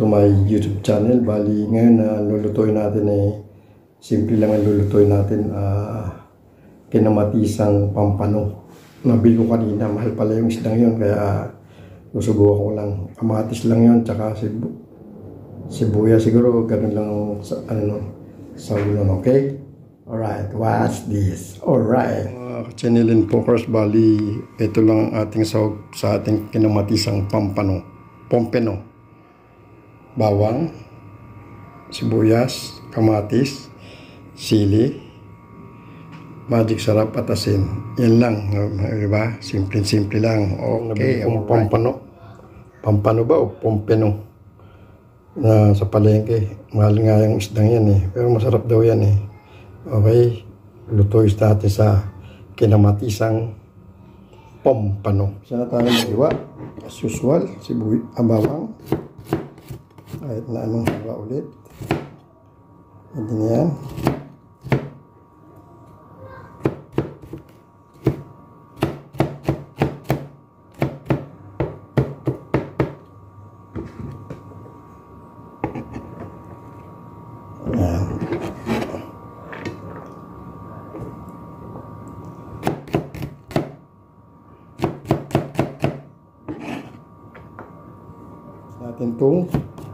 to my YouTube channel. Bali, ngayon na lulutuin natin simple lang ang lulutuin natin. Kinamatisang pampano. Nabili ko kanina, mahal pala yung isdang yun, kaya susubukan ko lang. Kamatis lang yun, tsaka sibuyas siguro, ganun lang sa ulo, okay? Alright, watch this. Alright. Chinilin Pokers, bali, ito lang ang ating sahog sa ating kinamatisang pompeno. Bawang, sibuyas, kamatis, sili, magic sarap at asin. Yan lang, diba? Simple lang. Okay, ang pampano ba o pompeno na sa palengke. Mahal nga yung isdang yan pero masarap daw yan Okay, lutuin natin sa kinamatisang pompano. Sana tayo mag-iwa. As usual, bawang. Kahit na anong iwa ulit. Hindi na yan. Natin itong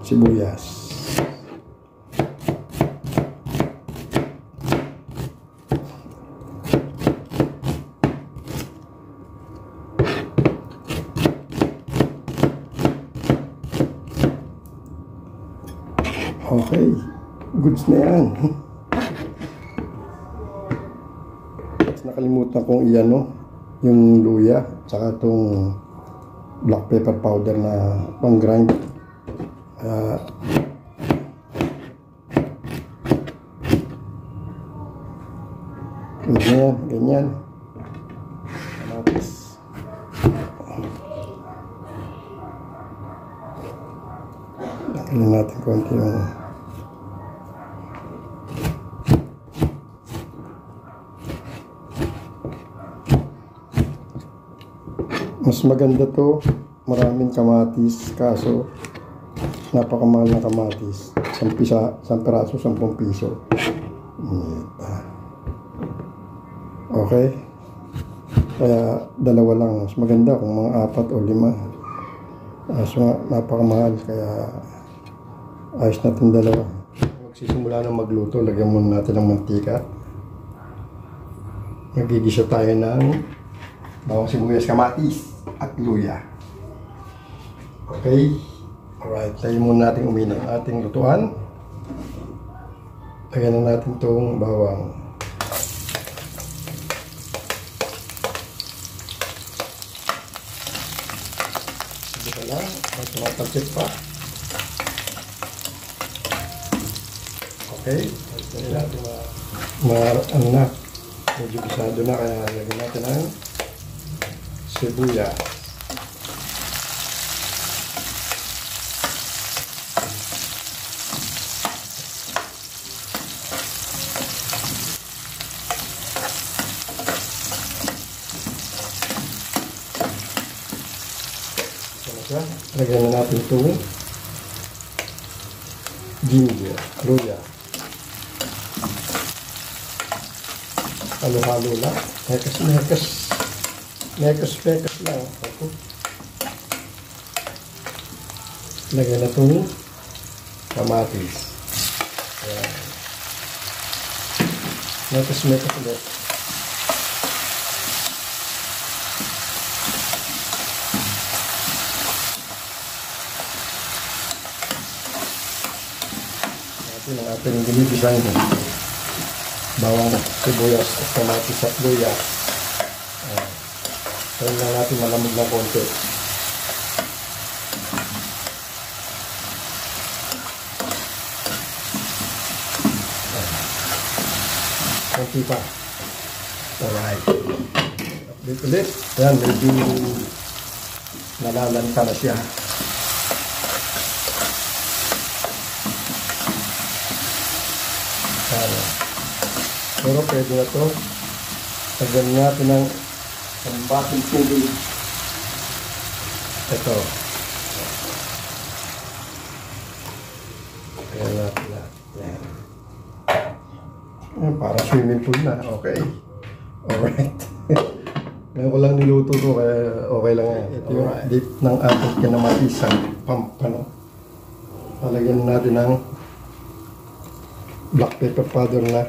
sibuyas. Okay, goods na yan. Nakalimutan kong yung luya, tsaka itong black pepper powder na pang grind. Ganyan. Kamatis. Lagyan natin konti mas maganda to, maraming kamatis, kaso napakamahal ng kamatis. 10 piraso, 10 piso. Okay, kaya dalawa lang, mas maganda kung mga 4 o 5. So napakamahal, kaya ayos natin dalawa. Magsisimula na magluto, lagyan muna natin ng mantika. Magigisa tayo ng bawang, sibuyas, kamatis at luya. Okay, alright, tayo muna natin uminang ating lutuan. Lagyan na natin itong bawang. Sige lang, at tumatagsit pa. Okay, lagyan natin medyo bisado na, kaya lagyan natin ang sibuyas. Lagyan na natin itong ginger, luya. Halo-halo lang. Mekas lang. Lagyan na itong kamatis. Mekas ulit. Natin ang ating ginigisang bawang, sibuyas at kamatis at luya. Tayo lang natin malamig na konti. Konti pa. Alright. Update ulit. Ayan, medyo nalalanta na siya. Pero pwede na ito. Lagyan natin ng bating tubig. Ito. Para swimming pool na. Okay. Alright. Ngayon ko lang niluto to kaya okay lang yan. Ito yung dip ng ating kinamatisang pampano. Palagyan natin ng black pepper powder na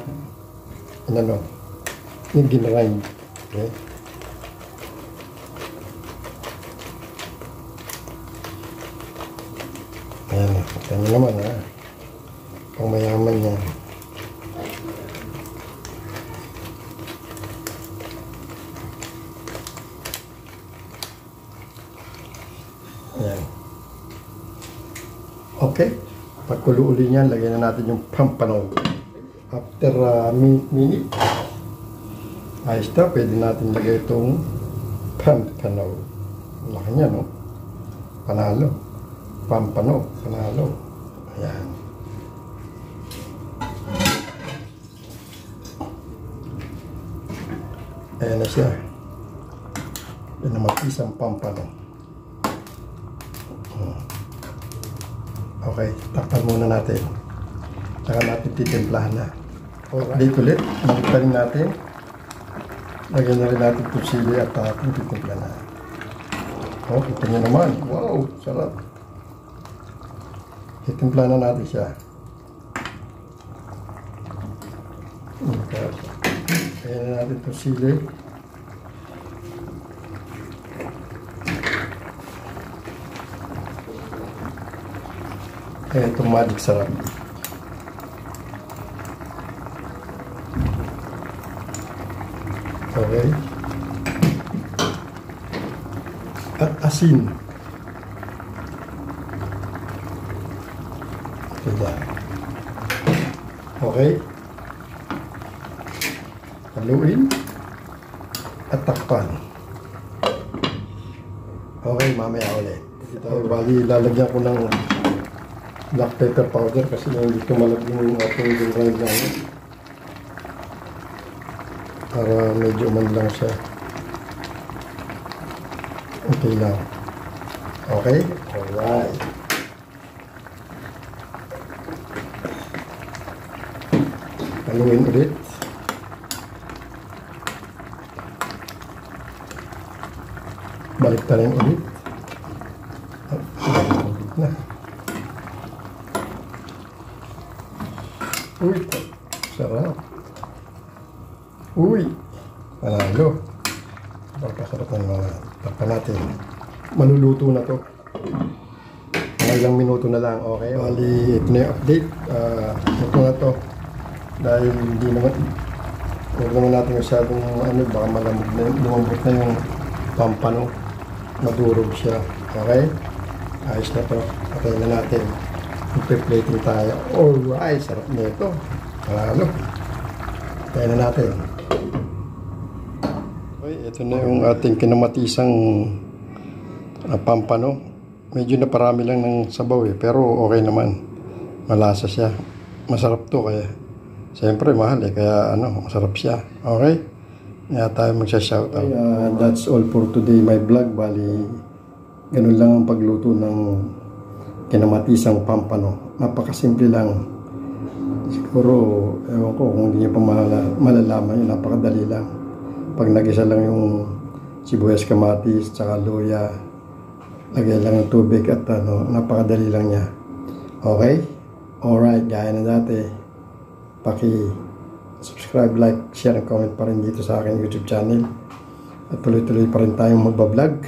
yung ginrind. Okay. Ayan, kita nyo naman ha. Pang mayaman niya. Ayan. Okay. Pagkulo uli niyan, lagyan na natin yung pampano. After minute, ayos na, pwede natin lagay itong pampano. Laki niya, no? Panalo. Pampano. Panalo. Ayan. Ayan na siya. Yan na mag-isang pampano. Okay, takpan muna natin. Saka natin titimplahan na. Dito ulit, balik natin. Lagyan na rin natin itong sili at ating titimplahan na. Oh, kita nyo naman. Wow, sarap. Titimplahan na natin siya. Lagyan na natin itong sili. Ayan itong magic sarap. Okay. At asin. Ayan. Okay. Haluin. At takpan. Okay, mamaya ulit. Ito, bali, lalagyan ko ng black pepper powder kasi hindi tumalagyan yung ating ginrind na para medyo man lang siya. Okay lang. Okay? Alright. Haluin ulit. Balik tayo ulit. At ulit na. Uy, sarap. Uy, panalo. Pagkasarap ng mga takpan natin. Maluluto na to. Mga ilang minuto na lang. Okay, bali, ito na yung update. Ito na to. Dahil hindi naman, huwag naman natin masyadong baka malamog na, lumambot na yung pampano. Madurog siya. Okay? Ayos na to. Patayin na natin. Magpe-plating tayo. Alright, sarap na ito. Panalo. Kaya na natin. Okay, ito na yung ating kinamatisang pampano. Medyo naparami lang ng sabaw pero okay naman. Malasa siya. Masarap to kaya. Siyempre mahal kaya masarap siya. Okay? Kaya tayo magsha-shoutout. Okay, that's all for today my vlog. Bali, ganun lang ang pagluto ng kinamatisang pampano. Napakasimple lang. Siguro, ewan ko kung hindi nyo pa malalaman yun, napakadali lang. Pag nagisa lang yung sibuyas, kamatis, tsaka luya, lagay lang ng tubig at napakadali lang niya. Okay? Alright, gaya na dati. Subscribe, like, share, and comment pa rin dito sa aking YouTube channel. At tuloy-tuloy pa rin tayong magbablog.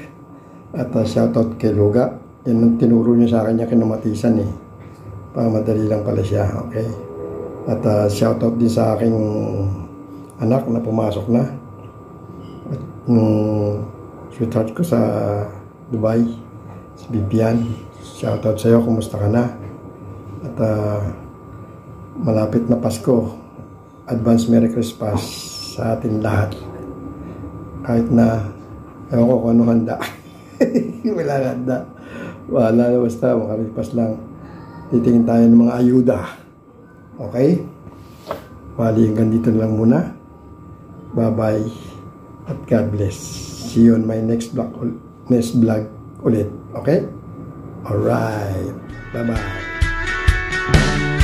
At shoutout kay Luga. Yan ang tinuro niya sa akin niya kinamatisan Para madali lang pala siya. Okay? At shoutout din sa aking anak na pumasok na. At yung sweetheart ko sa Dubai, si Bibian. Shoutout sa iyo, kumusta ka na? At malapit na Pasko. Advance Merry Christmas sa atin lahat. Kahit na ewan ko kung ano handa. Wala handa. Wala na, basta makalipas lang. Titingin tayo ng mga ayuda. Okay? Bali, hanggang dito lang muna. Bye-bye. At God bless. See you on my next vlog ulit. Okay? Alright. Bye-bye.